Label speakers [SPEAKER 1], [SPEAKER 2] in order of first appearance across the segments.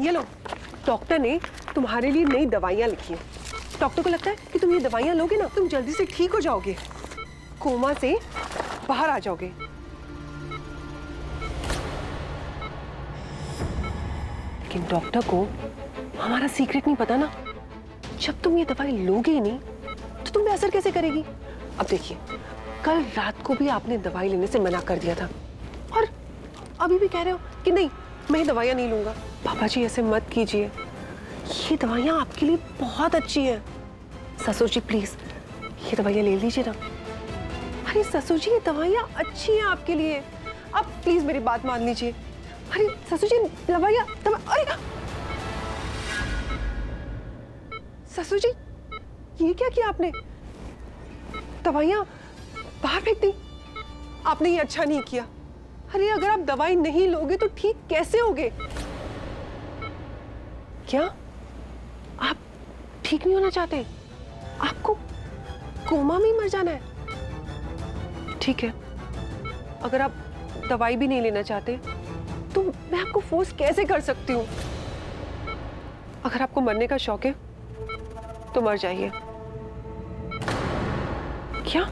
[SPEAKER 1] ये लो, डॉक्टर ने तुम्हारे लिए नई दवाइयाँ लिखी हैं। डॉक्टर को लगता है कि तुम ये दवाइयाँ लोगे ना, तुम जल्दी से ठीक हो जाओगे, कोमा से बाहर आ जाओगे। लेकिन डॉक्टर को हमारा सीक्रेट नहीं पता ना। जब तुम ये दवाई लोगे ही नहीं तो तुम पे असर कैसे करेगी? अब देखिए, कल रात को भी आपने दवाई लेने से मना कर दिया था और अभी भी कह रहे हो कि नहीं, मैं दवाइयाँ नहीं लूंगा। पापा जी ऐसे मत कीजिए, ये दवाइयाँ आपके लिए बहुत अच्छी हैं। ससुर जी प्लीज ये दवाइयाँ ले लीजिए ना। अरे ससुर जी, ये दवाइयाँ अच्छी हैं आपके लिए, आप प्लीज मेरी बात मान लीजिए। अरे ससुर जी, दवाइयाँ अरे ससुर जी, ये क्या किया आपने? दवाइयाँ बाहर फेंक दी। आपने ये अच्छा नहीं किया। अरे अगर आप दवाई नहीं लोगे तो ठीक कैसे होगे? क्या आप ठीक नहीं होना चाहते? आपको कोमा में ही मर जाना है? ठीक है, अगर आप दवाई भी नहीं लेना चाहते तो मैं आपको फोर्स कैसे कर सकती हूँ? अगर आपको मरने का शौक है तो मर जाइए। क्या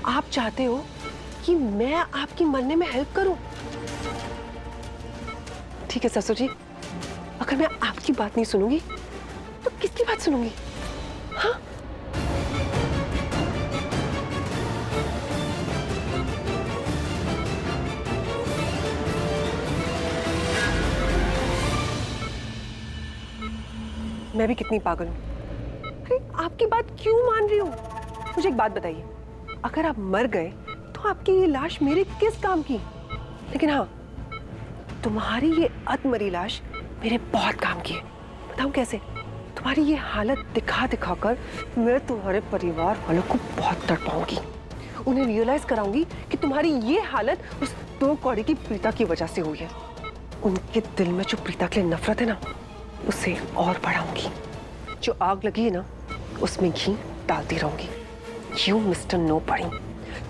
[SPEAKER 1] आप चाहते हो कि मैं आपकी मरने में हेल्प करूं? ठीक है ससुर जी, अगर मैं आपकी बात नहीं सुनूंगी तो किसकी बात सुनूंगी? हाँ, मैं भी कितनी पागल हूं। अरे आपकी बात क्यों मान रही हूं? मुझे एक बात बताइए, अगर आप मर गए तो आपकी ये लाश मेरे किस काम की? लेकिन हाँ, तुम्हारी ये अधमरी लाश मेरे बहुत काम की है। बताऊं कैसे? तुम्हारी ये हालत दिखा दिखा कर मैं तुम्हारे परिवार वालों को बहुत तड़पाऊंगी। उन्हें रियलाइज कराऊंगी कि तुम्हारी ये हालत उस 2 कौड़ी की प्रीता की वजह से हुई है। उनके दिल में जो प्रीता के लिए नफरत है ना, उसे और बढ़ाऊंगी। जो आग लगी है ना, उसमें घी डालती रहूंगी। यू मिस्टर नो बड़ी,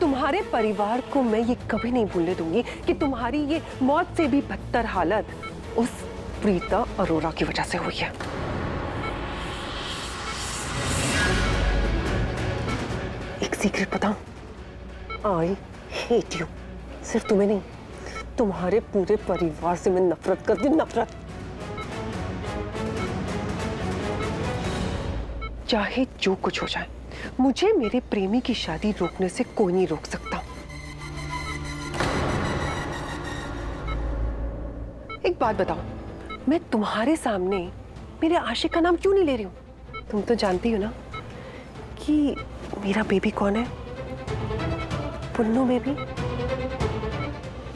[SPEAKER 1] तुम्हारे परिवार को मैं ये कभी नहीं भूलने दूंगी कि तुम्हारी ये मौत से भी बदतर हालत उस प्रीता अरोरा की वजह से हुई है। एक सीक्रेट बताऊं? I hate you. सिर्फ तुम्हें नहीं, तुम्हारे पूरे परिवार से मैं नफरत करती हूं, नफरत। चाहे जो कुछ हो जाए, मुझे मेरे प्रेमी की शादी रोकने से कोई नहीं रोक सकता। एक बात बताओ, मैं तुम्हारे सामने मेरे आशिक का नाम क्यों नहीं ले रही हूं? तुम तो जानती हो ना कि मेरा बेबी कौन है? पुन्नू बेबी,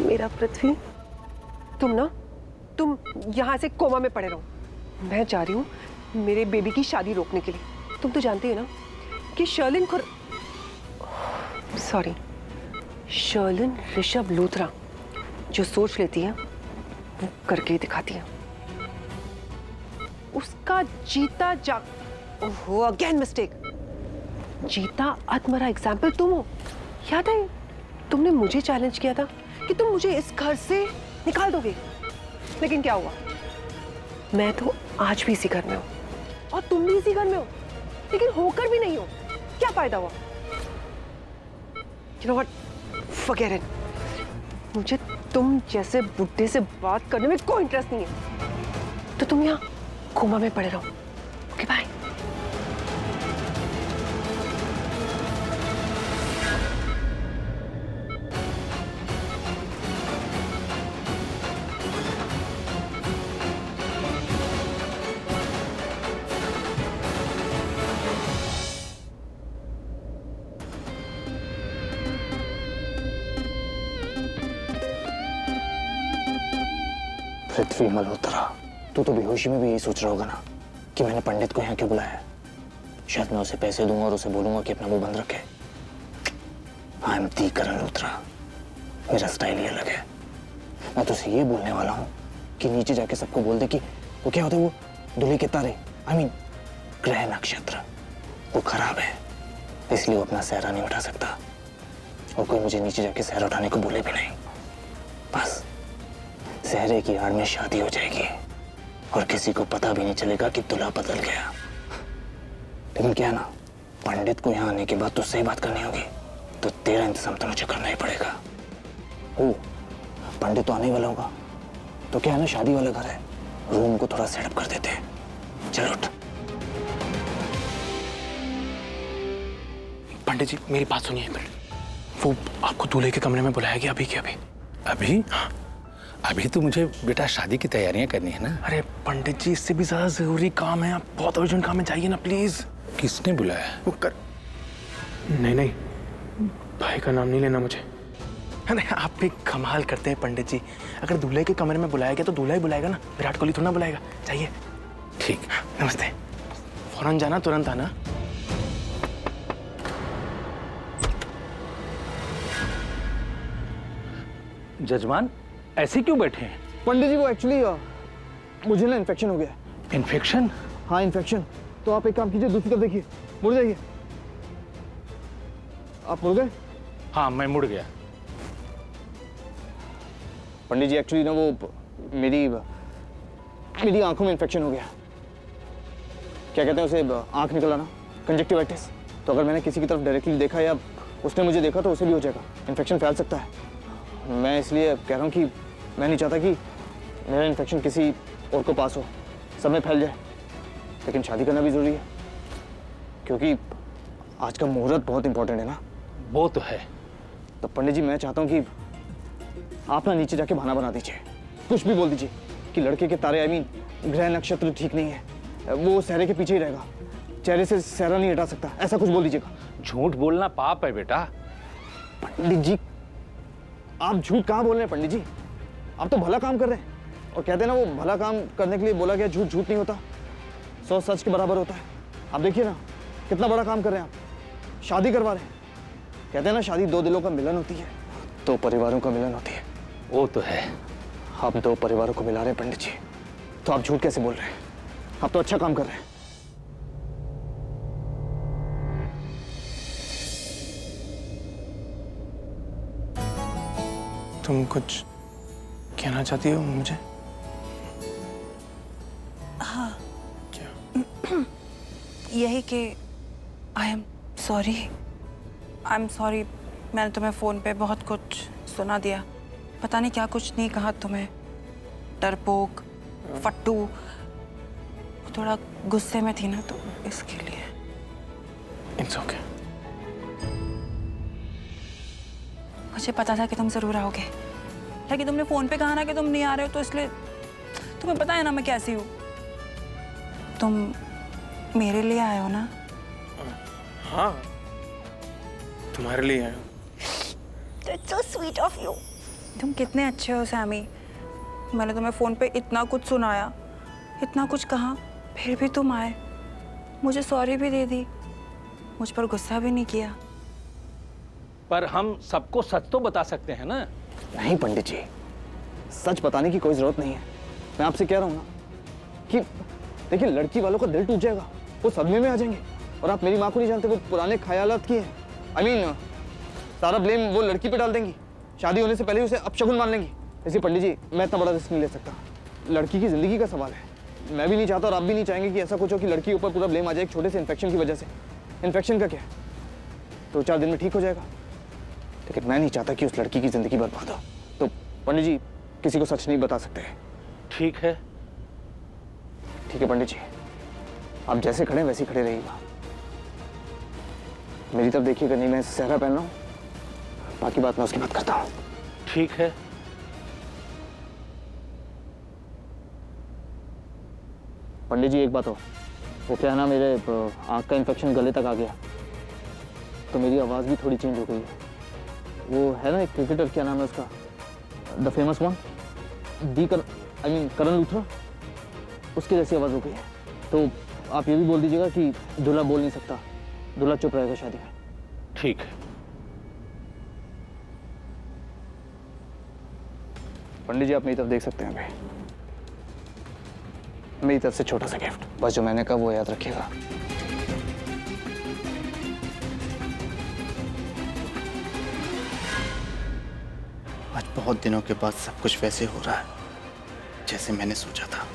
[SPEAKER 1] मेरा पृथ्वी। तुम यहां से कोमा में पड़े रहो। मैं जा रही हूं मेरे बेबी की शादी रोकने के लिए। तुम तो जानती हो ना कि शर्लिन ऋषभ लूथरा जो सोच लेती है वो करके ही दिखाती है। उसका जीता ओहो, अगेन मिस्टेक। जीता आत्मरा एग्जाम्पल तुम हो। याद है, तुमने मुझे चैलेंज किया था कि तुम मुझे इस घर से निकाल दोगे। लेकिन क्या हुआ? मैं तो आज भी इसी घर में हूं और तुम भी इसी घर में हो, लेकिन होकर भी नहीं हो। क्या फायदा हुआ? You know what? Forget it. मुझे तुम जैसे बुड्ढे से बात करने में कोई इंटरेस्ट नहीं है। तो तुम यहाँ कोमा में पड़े रहो। Okay bye.
[SPEAKER 2] पृथ्वी मल्होत्रा, तू तो बेहोशी में भी यही सोच रहा होगा ना कि मैंने पंडित को यहाँ क्यों बुलाया है। शायद मैं उसे पैसे दूंगा और उसे बोलूंगा कि अपना मुंह बंद रखे। I am the Karan Luthra, मेरा स्टाइल ही अलग है। मैं तो उसे ये बोलने वाला हूँ कि नीचे जाके सबको बोल दे कि वो क्या होता है, वो दूल्हे के तारे, आई मीन ग्रह नक्षत्र वो खराब है, इसलिए वो अपना सहरा नहीं उठा सकता और कोई मुझे नीचे जाके सहरा उठाने को बोले भी नहीं। बस सहरे की आड़ में शादी हो जाएगी और किसी को पता भी नहीं चलेगा कि दूल्हा बदल गया। लेकिन क्या ना, पंडित को यहाँ आने के बाद तुझसे ही बात करनी होगी, तो तेरा इंतजाम तो मुझे करना ही पड़ेगा। ओ, पंडित तो आने ही वाला होगा, तो क्या है ना, शादी वाला घर है, रूम को थोड़ा सेटअप कर देते हैं। चल उठ।
[SPEAKER 3] पंडित जी मेरी बात सुनिए, वो आपको दूल्हे के कमरे में बुलाया गया अभी के अभी।
[SPEAKER 4] अभी? हाँ। अभी तो मुझे बेटा शादी की तैयारियां करनी है ना।
[SPEAKER 3] अरे पंडित जी, इससे भी ज्यादा जरूरी काम है, आप बहुत अर्जेंट काम है, चाहिए ना प्लीज।
[SPEAKER 4] किसने बुलाया?
[SPEAKER 3] वो कर नहीं नहीं, भाई का नाम नहीं लेना मुझे। अरे आप भी कमाल करते हैं पंडित जी, अगर दूल्हे के कमरे में बुलाया गया तो दूल्हा ही बुलाएगा ना, विराट कोहली थोड़ा ना बुलाएगा। चाहिए?
[SPEAKER 4] ठीक।
[SPEAKER 3] नमस्ते। फौरन जाना, तुरंत आना।
[SPEAKER 4] जजमान ऐसे क्यों बैठे हैं?
[SPEAKER 5] पंडित जी वो एक्चुअली मुझे ना इन्फेक्शन हो गया है।
[SPEAKER 4] इन्फेक्शन?
[SPEAKER 5] हाँ इन्फेक्शन। तो आप एक काम कीजिए, दूसरी तरफ देखिए, मुड़ जाइए। आप मुड़ गए?
[SPEAKER 4] हाँ मैं मुड़ गया।
[SPEAKER 5] पंडित जी एक्चुअली ना वो मेरी आंखों में इन्फेक्शन हो गया। क्या कहते हैं उसे, आंख निकल आना, कंजक्टिवाइटिस। तो अगर मैंने किसी की तरफ डायरेक्टली देखा या उसने मुझे देखा तो उसे भी हो जाएगा, इन्फेक्शन फैल सकता है। मैं इसलिए कह रहा हूँ कि मैं नहीं चाहता कि मेरा इन्फेक्शन किसी और को पास हो, सब में फैल जाए। लेकिन शादी करना भी ज़रूरी है, क्योंकि आज का मुहूर्त बहुत इंपॉर्टेंट है ना।
[SPEAKER 4] वो तो है।
[SPEAKER 5] तो पंडित जी मैं चाहता हूँ कि आप ना नीचे जाके बहाना बना दीजिए, कुछ भी बोल दीजिए कि लड़के के तारे, आई मीन ग्रह नक्षत्र ठीक नहीं है, वो सहरे के पीछे ही रहेगा, चेहरे से सहरा नहीं हटा सकता, ऐसा कुछ बोल दीजिएगा।
[SPEAKER 4] झूठ बोलना पाप है बेटा।
[SPEAKER 5] पंडित जी आप झूठ कहाँ बोल रहे हैं पंडित जी, आप तो भला काम कर रहे हैं। और कहते हैं ना, वो भला काम करने के लिए बोला गया झूठ झूठ नहीं होता, 100 सच के बराबर होता है। आप देखिए ना कितना बड़ा काम कर रहे हैं आप, शादी करवा रहे हैं। कहते हैं ना, शादी दो दिलों का मिलन होती है, दो परिवारों का मिलन होती है।
[SPEAKER 4] वो तो है।
[SPEAKER 5] आप दो परिवारों को मिला रहे हैं पंडित जी, तो आप झूठ कैसे बोल रहे हैं? आप तो अच्छा काम कर रहे हैं।
[SPEAKER 3] तुम कुछ कहना चाहती हो मुझे?
[SPEAKER 6] हाँ।
[SPEAKER 3] क्या?
[SPEAKER 6] यही कि आई एम सॉरी। मैंने तुम्हें फ़ोन पे बहुत कुछ सुना दिया, पता नहीं क्या कुछ नहीं कहा तुम्हें, डरपोक, फट्टू। थोड़ा गुस्से में थी ना, तो इसके लिए।
[SPEAKER 3] It's okay.
[SPEAKER 6] मुझे पता था कि तुम ज़रूर आओगे, लेकिन तुमने फ़ोन पे कहा ना कि तुम नहीं आ रहे हो, तो इसलिए तुम्हें पता है ना मैं कैसी हूँ। तुम मेरे लिए आए हो ना?
[SPEAKER 3] हाँ, तुम्हारे लिए आया हूँ।
[SPEAKER 6] That's so sweet of you. तुम कितने अच्छे हो सैमी। मैंने तुम्हें फ़ोन पे इतना कुछ सुनाया, इतना कुछ कहा, फिर भी तुम आए, मुझे सॉरी भी दे दी, मुझ पर गुस्सा भी नहीं किया।
[SPEAKER 4] पर हम सबको सच तो बता सकते हैं ना।
[SPEAKER 5] नहीं पंडित जी, सच बताने की कोई जरूरत नहीं है। मैं आपसे कह रहा हूँ ना कि देखिए, लड़की वालों का दिल टूट जाएगा, वो सदमे में आ जाएंगे। और आप मेरी माँ को नहीं जानते, वो पुराने ख्यालात की हैं। आई मीन सारा ब्लेम वो लड़की पे डाल देंगी, शादी होने से पहले उसे अपशगुन मान लेंगी। इसलिए पंडित जी मैं इतना बड़ा रिस्क नहीं ले सकता, लड़की की जिंदगी का सवाल है। मैं भी नहीं चाहता और आप भी नहीं चाहेंगे कि ऐसा कुछ हो कि लड़की के ऊपर पूरा ब्लेम आ जाए एक छोटे से इन्फेक्शन की वजह से। इन्फेक्शन का क्या है, 2-4 दिन में ठीक हो जाएगा, लेकिन मैं नहीं चाहता कि उस लड़की की जिंदगी बर्बाद हो। तो पंडित जी किसी को सच नहीं बता सकते।
[SPEAKER 4] ठीक है।
[SPEAKER 5] ठीक है पंडित जी, आप जैसे खड़े हैं वैसे ही खड़े रहिएगा। मेरी तरफ देखिएगा, नहीं मैं सहरा पहन रहा हूँ, बाकी बात मैं उसकी बात करता हूँ।
[SPEAKER 4] ठीक है।
[SPEAKER 5] पंडित जी एक बात हो, वो क्या है ना, मेरे आँख का इन्फेक्शन गले तक आ गया, तो मेरी आवाज़ भी थोड़ी चेंज हो गई है। वो है ना एक क्रिकेटर, क्या नाम है उसका, the famous one, Karan Luthra, उसकी जैसी आवाज़ हो गई है। तो आप ये भी बोल दीजिएगा कि दूल्हा बोल नहीं सकता, दूल्हा चुप रहेगा शादी में।
[SPEAKER 4] ठीक है।
[SPEAKER 5] पंडित जी आप मेरी तरफ देख सकते हैं, अभी मेरी तरफ से छोटा सा गिफ्ट, बस जो मैंने कहा वो याद रखिएगा।
[SPEAKER 7] आज बहुत दिनों के बाद सब कुछ वैसे हो रहा है
[SPEAKER 3] जैसे मैंने सोचा था।